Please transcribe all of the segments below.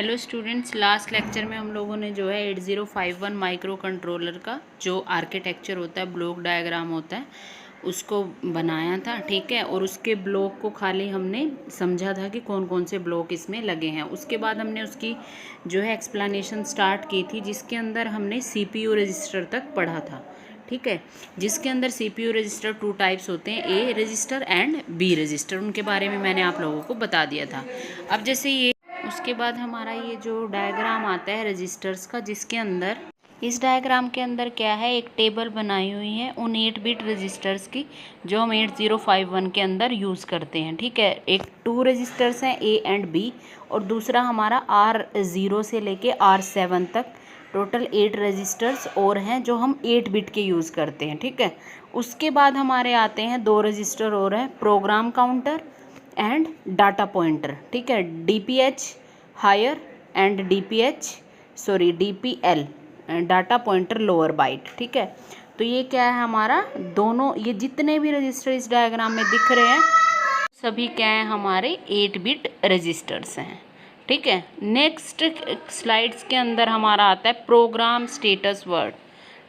Hello students, last lecture में हम लोगों ने जो है 8051 माइक्रो कंट्रोलर का जो आर्किटेक्चर होता है, ब्लॉक डायग्राम होता है, उसको बनाया था। ठीक है, और उसके ब्लॉक को खाली हमने समझा था कि कौन कौन से ब्लॉक इसमें लगे हैं। उसके बाद हमने उसकी जो है एक्सप्लेनेशन स्टार्ट की थी, जिसके अंदर हमने सीपीयू रजिस्टर तक पढ़ा था। ठीक है, जिसके अंदर सीपीयू रजिस्टर 2 टाइप्स होते हैं, ए रजिस्टर एंड बी रजिस्टर। उनके बारे में मैंने आप लोगों को बता दिया था। अब जैसे ये उसके बाद हमारा ये जो डायग्राम आता है रजिस्टर्स का, जिसके अंदर इस डायग्राम के अंदर क्या है, एक टेबल बनाई हुई है उन 8 बिट रजिस्टर्स की जो हम 8051 के अंदर यूज़ करते हैं। ठीक है, एक 2 रजिस्टर्स हैं ए एंड बी, और दूसरा हमारा R0 से लेके R7 तक टोटल 8 रजिस्टर्स और हैं जो हम 8 बिट के यूज़ करते हैं। ठीक है, उसके बाद हमारे आते हैं 2 रजिस्टर और हैं, program counter and data pointer. ठीक है, DPH higher and DPL data pointer lower byte. ठीक है, तो ये क्या है हमारा, दोनों ये जितने भी रजिस्टर इस डायग्राम में दिख रहे हैं सभी क्या है, हमारे 8 बिट रजिस्टर्स हैं। ठीक है, नेक्स्ट स्लाइड्स के अंदर हमारा आता है प्रोग्राम स्टेटस वर्ड।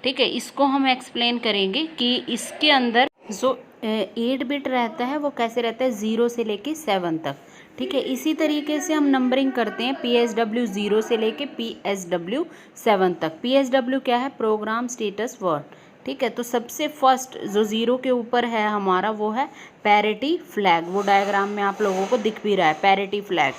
ठीक है, इसको हम एक्सप्लेन करेंगे कि इसके अंदर जो 8 बिट रहता है वो कैसे रहता है, 0 से लेके 7 तक। ठीक है, इसी तरीके से हम नंबरिंग करते हैं PSW 0 से लेके PSW 7 तक। PSW क्या है, प्रोग्राम स्टेटस वर्ड। ठीक है, तो सबसे फर्स्ट जो 0 के ऊपर है हमारा वो है पैरिटी फ्लैग। वो डायग्राम में आप लोगों को दिख भी रहा है, पैरिटी फ्लैग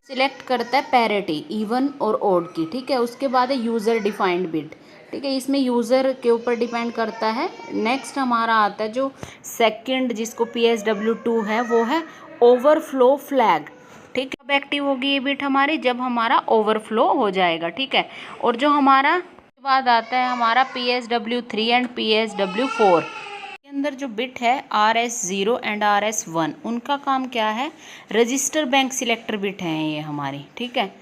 सिलेक्ट करता है पैरिटी इवन और ओड की। ठीक है, उसके बाद है यूज़र डिफाइंड बिट। ठीक है, इसमें यूज़र के ऊपर डिपेंड करता है। नेक्स्ट हमारा आता है जो सेकंड, जिसको PSW 2 है, वो है ओवरफ्लो फ्लैग। ठीक है, कब एक्टिव होगी ये बिट हमारी, जब हमारा ओवरफ्लो हो जाएगा। ठीक है, और जो हमारा बाद आता है हमारा PSW 3 एंड PSW 4 के अंदर जो बिट है RS0 एंड RS1, उनका काम क्या है, रजिस्टर बैंक सिलेक्टर बिट हैं ये हमारी। ठीक है,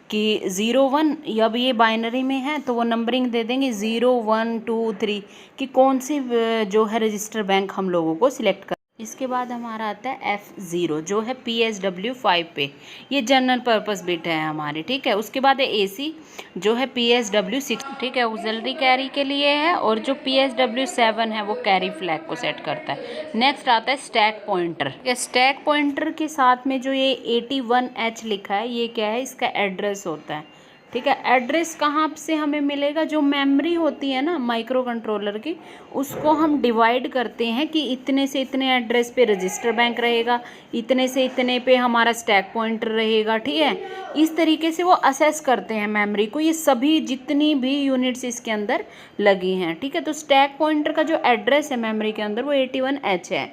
कि 0 1, अब ये बाइनरी में है तो वो नंबरिंग दे देंगे 0 1 2 3 कि कौन सी जो है रजिस्टर बैंक हम लोगों को सिलेक्ट कर। इसके बाद हमारा आता है F0 जो है PSW 5 पे, ये जनरल पर्पस बिट है हमारी। ठीक है, उसके बाद है AC जो है PSW 6। ठीक है, ऑक्सिलरी कैरी के लिए है, और जो PSW 7 है वो कैरी फ्लैग को सेट करता है। नेक्स्ट आता है स्टैक पॉइंटर। स्टैक पॉइंटर के साथ में जो ये 81H लिखा है, ये क्या है, इसका एड्रेस होता है। ठीक है, एड्रेस कहाँ से हमें मिलेगा, जो मेमोरी होती है ना माइक्रो कंट्रोलर की, उसको हम डिवाइड करते हैं कि इतने से इतने एड्रेस पे रजिस्टर बैंक रहेगा, इतने से इतने पे हमारा स्टैक पॉइंटर रहेगा। ठीक है, इस तरीके से वो असेस करते हैं मेमोरी को, ये सभी जितनी भी यूनिट्स इसके अंदर लगी हैं। ठीक है, तो स्टैक पॉइंटर का जो एड्रेस है मेमोरी के अंदर वो 81H है।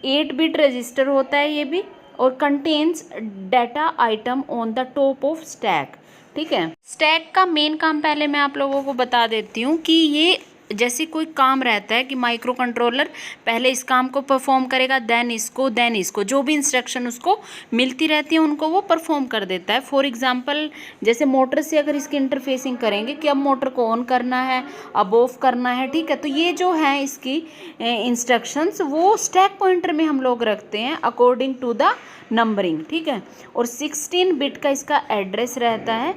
8 बिट रजिस्टर होता है ये भी, और contains data item on the top of stack. ठीक है, स्टैक का मेन काम पहले मैं आप लोगों को बता देती हूँ कि ये जैसे कोई काम रहता है कि माइक्रो कंट्रोलर पहले इस काम को परफॉर्म करेगा, देन इसको जो भी इंस्ट्रक्शन उसको मिलती रहती है उनको वो परफॉर्म कर देता है। फॉर एग्जांपल जैसे मोटर से अगर इसकी इंटरफेसिंग करेंगे कि अब मोटर को ऑन करना है, अब ऑफ करना है। ठीक है, तो ये जो है इसकी इंस्ट्रक्शंस वो स्टैक पॉइंटर में हम लोग रखते हैं अकॉर्डिंग टू द नंबरिंग। ठीक है, और 16 बिट का इसका एड्रेस रहता है।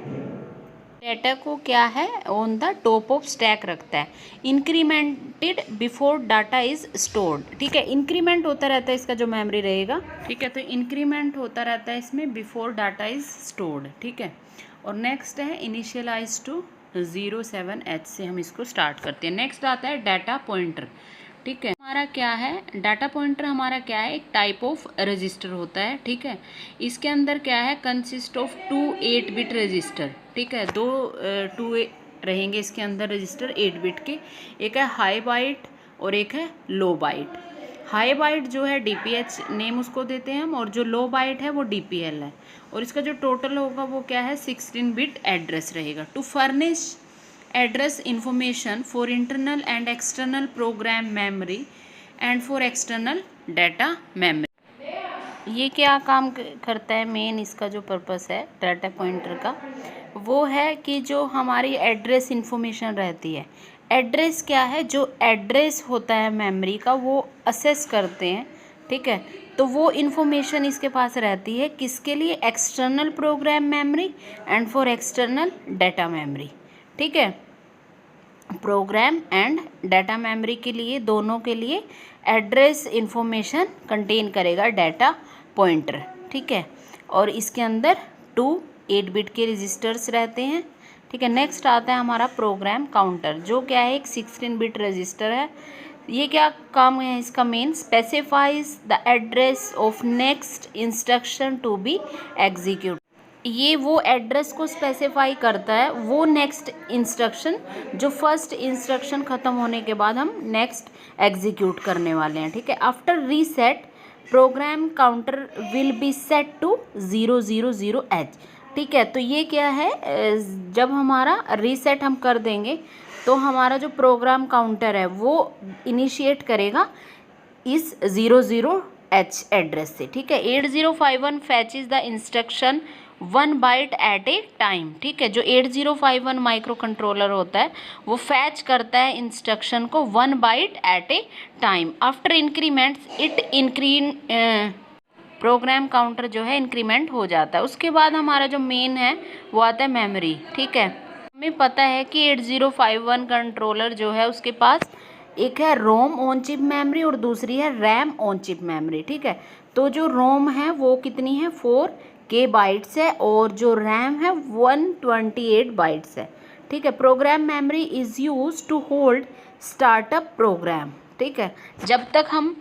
डाटा को क्या है, on the top of stack रखता है। Incremented before data is stored. ठीक है, इंक्रीमेंट होता रहता है इसका जो मेमोरी रहेगा। ठीक है, तो इंक्रीमेंट होता रहता है इसमें बिफोर डाटा इज स्टोर्ड। ठीक है, और नेक्स्ट है इनिशियलाइज टू 07H से हम इसको स्टार्ट करते हैं। नेक्स्ट आता है डाटा पॉइंटर। ठीक है, हमारा क्या है, डाटा पॉइंटर हमारा क्या है, एक टाइप ऑफ रजिस्टर होता है। ठीक है, इसके अंदर क्या है, कंसिस्ट ऑफ 2 8 बिट रजिस्टर। ठीक है, दो 2 रहेंगे इसके अंदर रजिस्टर 8 बिट के, एक है हाई बाइट और एक है लो बाइट। हाई बाइट जो है DPH नेम उसको देते हैं हम, और जो लो बाइट है वो DPL है, और इसका जो टोटल होगा वो क्या है, 16 बिट एड्रेस रहेगा। To furnish address information for internal and external program memory and for external data memory। ये क्या काम करता है, मेन इसका जो पर्पस है डाटा पॉइंटर का वो है कि जो हमारी एड्रेस इंफॉर्मेशन रहती है, एड्रेस क्या है, जो एड्रेस होता है मेमोरी का वो असेस करते हैं। ठीक है, तो वो इन्फॉर्मेशन इसके पास रहती है किसके लिए, external program memory and for external data memory. ठीक है, प्रोग्राम एंड डाटा मेमोरी के लिए, दोनों के लिए एड्रेस इंफॉर्मेशन कंटेन करेगा डाटा पॉइंटर। ठीक है, और इसके अंदर 2 8 बिट के रजिस्टर्स रहते हैं। ठीक है, नेक्स्ट आता है हमारा प्रोग्राम काउंटर, जो क्या है एक 16 बिट रजिस्टर है। ये क्या काम है इसका, main specifies the address of next instruction to be execute. ये वो एड्रेस को स्पेसिफाई करता है, वो नेक्स्ट इंस्ट्रक्शन जो फर्स्ट इंस्ट्रक्शन ख़त्म होने के बाद हम नेक्स्ट एग्जीक्यूट करने वाले हैं। ठीक है, after reset program counter will be set to 000H। ठीक है, तो ये क्या है, जब हमारा रीसेट हम कर देंगे तो हमारा जो प्रोग्राम काउंटर है वो इनिशिएट करेगा इस 00H एड्रेस से। ठीक है, 8051 fetches the instruction 1 byte at a time. ठीक है, जो 8051 माइक्रो कंट्रोलर होता है वो फैच करता है इंस्ट्रक्शन को 1 byte at a time. After increments it program counter जो है इंक्रीमेंट हो जाता है। उसके बाद हमारा जो मेन है वो आता है मेमोरी। ठीक है, हमें पता है कि 8051 कंट्रोलर जो है उसके पास एक है रोम ऑन चिप मेमोरी और दूसरी है रैम ऑन चिप मेमोरी। ठीक है, तो जो रोम है वो कितनी है, 4K बाइट्स है, और जो रैम है 128 बाइट्स है। ठीक है, program memory is use to hold startup program. ठीक है, जब तक हम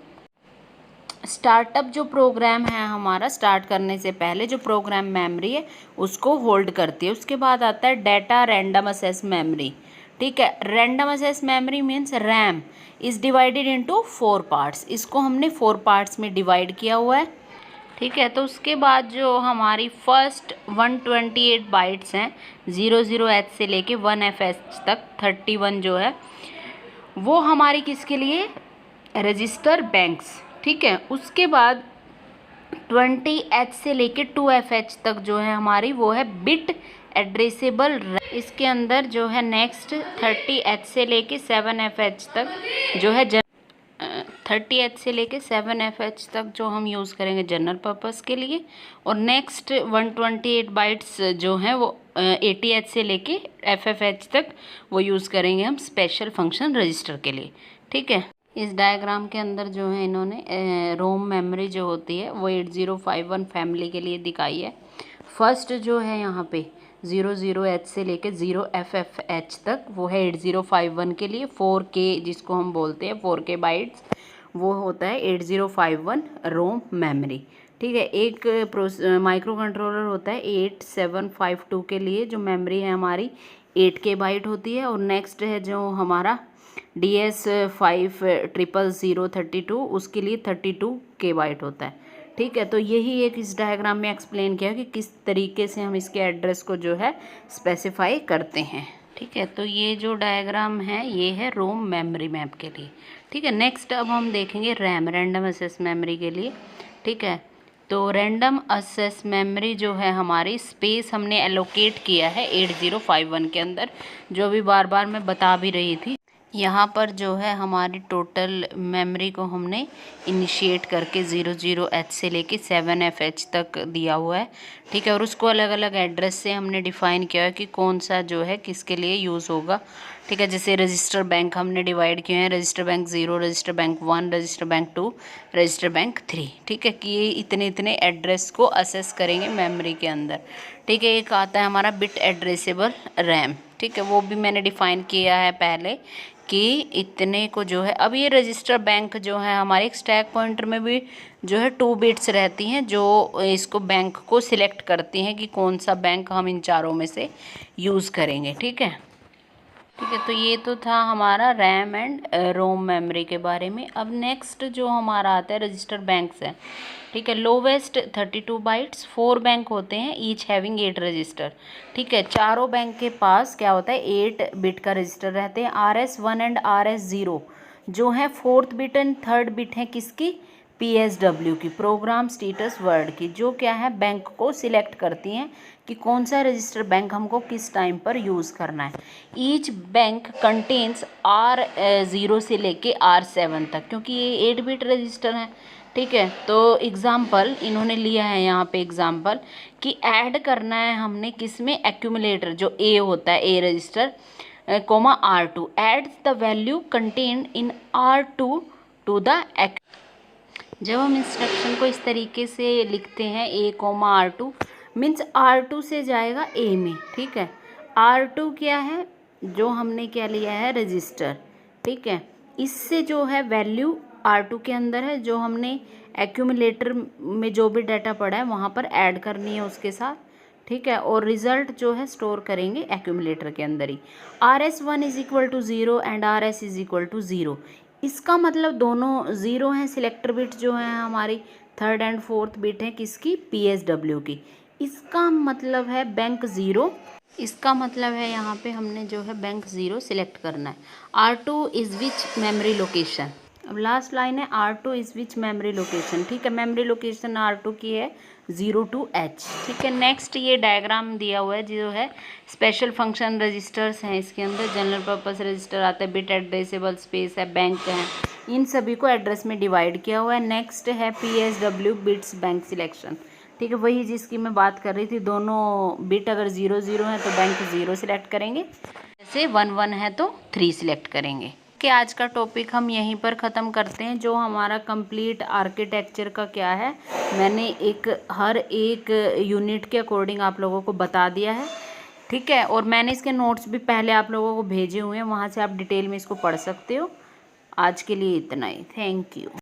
स्टार्टअप जो प्रोग्राम है हमारा स्टार्ट करने से पहले जो प्रोग्राम मेमोरी है उसको होल्ड करती है। उसके बाद आता है डाटा रैंडम एक्सेस मेमोरी। ठीक है, random access memory means RAM is divided into 4 parts. इसको हमने 4 पार्ट्स में डिवाइड किया हुआ है। ठीक है, तो उसके बाद जो हमारी फर्स्ट 128 बाइट्स हैं 00H से लेके 1FH तक 31 जो है वो हमारी किसके लिए, रजिस्टर बैंक्स। ठीक है, उसके बाद 20H से लेके 2FH तक जो है हमारी वो है बिट एड्रेसेबल। इसके अंदर जो है नेक्स्ट 30H से लेके 7FH तक जो है 30H से लेके 7FH तक जो हम यूज़ करेंगे जनरल पर्पस के लिए, और नेक्स्ट 128 बाइट्स जो हैं वो 80H से लेके FFH तक वो यूज़ करेंगे हम स्पेशल फंक्शन रजिस्टर के लिए। ठीक है, इस डायग्राम के अंदर जो है इन्होंने रोम मेमोरी जो होती है वो 8051 फैमिली के लिए दिखाई है। फर्स्ट जो है यहाँ पे 00H से लेके 0FFH तक वो है 8051 के लिए। 4K जिसको हम बोलते हैं 4K बाइट्स वो होता है 8051 रोम मेमोरी। ठीक है, एक माइक्रो कंट्रोलर होता है 8752 के लिए, जो मेमोरी है हमारी 8K बाइट होती है, और नेक्स्ट है जो हमारा DS500032 उसके लिए 32K बाइट होता है। ठीक है, तो यही एक इस डायग्राम में एक्सप्लेन किया कि किस तरीके से हम इसके एड्रेस को जो है स्पेसिफाई करते हैं। ठीक है, तो ये जो डायग्राम है ये है रोम मेमोरी मैप के लिए। ठीक है, नेक्स्ट अब हम देखेंगे रैम, रैंडम एक्सेस मेमोरी के लिए। ठीक है, तो रैंडम एक्सेस मेमोरी जो है हमारी स्पेस हमने एलोकेट किया है 8051 के अंदर, जो भी बार बार मैं बता भी रही थी। यहाँ पर जो है हमारी टोटल मेमोरी को हमने इनिशिएट करके 00H से लेके 7FH तक दिया हुआ है। ठीक है, और उसको अलग अलग एड्रेस से हमने डिफ़ाइन किया है कि कौन सा जो है किसके लिए यूज़ होगा। ठीक है, जैसे रजिस्टर बैंक हमने डिवाइड किए हैं, register bank 0, register bank 1, register bank 2, register bank 3। ठीक है, कि ये इतने इतने एड्रेस को असेस करेंगे मेमोरी के अंदर। ठीक है, एक आता है हमारा बिट एड्रेसेबल रैम। ठीक है, वो भी मैंने डिफ़ाइन किया है पहले कि इतने को जो है, अब ये रजिस्टर बैंक जो है हमारे स्टैक पॉइंटर में भी जो है 2 बिट्स रहती हैं जो इसको बैंक को सिलेक्ट करती हैं कि कौन सा बैंक हम इन चारों में से यूज़ करेंगे। ठीक है, तो ये तो था हमारा रैम एंड रोम मेमोरी के बारे में। अब नेक्स्ट जो हमारा आता है रजिस्टर बैंक्स है। ठीक है, लोवेस्ट 32 बाइट्स, 4 बैंक होते हैं, ईच हैविंग 8 रजिस्टर। ठीक है, चारों बैंक के पास क्या होता है 8 बिट का रजिस्टर रहते हैं। RS1 एंड RS0 जो है 4th bit and 3rd bit है किसकी, PSW की, प्रोग्राम स्टेटस वर्ड की, जो क्या है बैंक को सिलेक्ट करती हैं कि कौन सा रजिस्टर बैंक हमको किस टाइम पर यूज़ करना है। ईच बैंक कंटेन्स R0 से लेके R7 तक, क्योंकि ये 8 बिट रजिस्टर हैं ठीक है। तो एग्जाम्पल इन्होंने लिया है यहाँ पे एग्जाम्पल कि ऐड करना है हमने किस में, एक्यूमुलेटर जो ए होता है, A register comma R2, add the value contained in R2 to the जब हम इंस्ट्रक्शन को इस तरीके से लिखते हैं A coma R2 means R2 से जाएगा A में, ठीक है। R2 क्या है, जो हमने क्या लिया है, रजिस्टर, ठीक है। इससे जो है वैल्यू R2 के अंदर है, जो हमने एक्यूमुलेटर में जो भी डाटा पड़ा है वहाँ पर ऐड करनी है उसके साथ, ठीक है। और रिजल्ट जो है स्टोर करेंगे एक्यूमुलेटर के अंदर ही। RS1 is equal to 0 and RS is equal to 0। इसका मतलब दोनों ज़ीरो हैं। सिलेक्टर बिट जो है हमारी थर्ड एंड फोर्थ बिट है किसकी, PSW की। इसका मतलब है बैंक ज़ीरो, इसका मतलब है यहाँ पे हमने जो है बैंक ज़ीरो सिलेक्ट करना है। R2 is which memory location. अब लास्ट लाइन है R2 is which memory location, ठीक है। मेमोरी लोकेशन R2 की है 0 to H, ठीक है। नेक्स्ट ये डायग्राम दिया हुआ है जो है स्पेशल फंक्शन रजिस्टर्स हैं इसके अंदर। जनरल पर्पस रजिस्टर आता है, बिट एड्रेसेबल स्पेस है, बैंक है, इन सभी को एड्रेस में डिवाइड किया हुआ है। नेक्स्ट है PSW बिट्स बैंक सिलेक्शन, ठीक है। वही जिसकी मैं बात कर रही थी, दोनों बिट अगर 0 0 है तो बैंक 0 सिलेक्ट करेंगे, जैसे 1 1 है तो 3 सिलेक्ट करेंगे। कि आज का टॉपिक हम यहीं पर ख़त्म करते हैं। जो हमारा कंप्लीट आर्किटेक्चर का क्या है, मैंने हर एक यूनिट के अकॉर्डिंग आप लोगों को बता दिया है, ठीक है। और मैंने इसके नोट्स भी पहले आप लोगों को भेजे हुए हैं, वहाँ से आप डिटेल में इसको पढ़ सकते हो। आज के लिए इतना ही, थैंक यू।